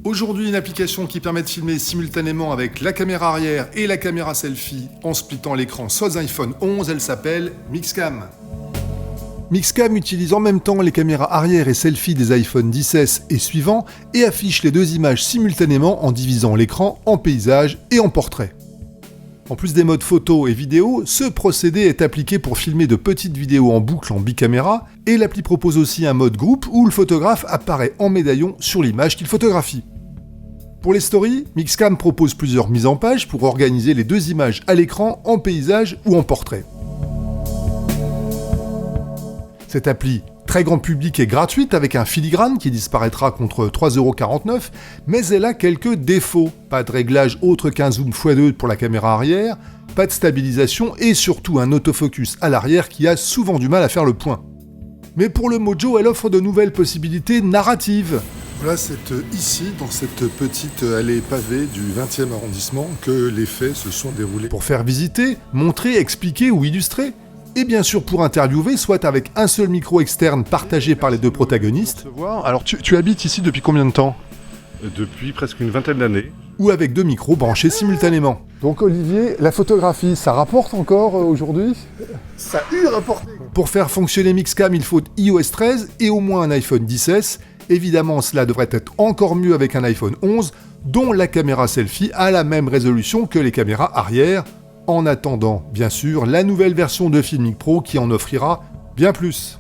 Aujourd'hui, une application qui permet de filmer simultanément avec la caméra arrière et la caméra selfie en splittant l'écran sur iPhone 11, elle s'appelle Mixcam. Mixcam utilise en même temps les caméras arrière et selfie des iPhone XS et suivants et affiche les deux images simultanément en divisant l'écran en paysage et en portrait. En plus des modes photo et vidéo, ce procédé est appliqué pour filmer de petites vidéos en boucle en bicaméra et l'appli propose aussi un mode groupe où le photographe apparaît en médaillon sur l'image qu'il photographie. Pour les stories, Mixcam propose plusieurs mises en page pour organiser les deux images à l'écran en paysage ou en portrait. Cette appli, très grand public et gratuite avec un filigrane qui disparaîtra contre 3,49€, mais elle a quelques défauts. Pas de réglage autre qu'un zoom x2 pour la caméra arrière, pas de stabilisation et surtout un autofocus à l'arrière qui a souvent du mal à faire le point. Mais pour le Mojo, elle offre de nouvelles possibilités narratives. Voilà, c'est ici, dans cette petite allée pavée du 20e arrondissement, que les faits se sont déroulés. Pour faire visiter, montrer, expliquer ou illustrer. Et bien sûr pour interviewer, soit avec un seul micro externe partagé par les deux protagonistes. Alors tu habites ici depuis combien de temps ? Depuis presque une vingtaine d'années. Ou avec deux micros branchés simultanément. Donc Olivier, la photographie, ça rapporte encore aujourd'hui ? Ça a eu rapporté. Pour faire fonctionner Mixcam, il faut iOS 13 et au moins un iPhone XS. Évidemment, cela devrait être encore mieux avec un iPhone 11, dont la caméra selfie a la même résolution que les caméras arrière. En attendant, bien sûr, la nouvelle version de Filmic Pro qui en offrira bien plus.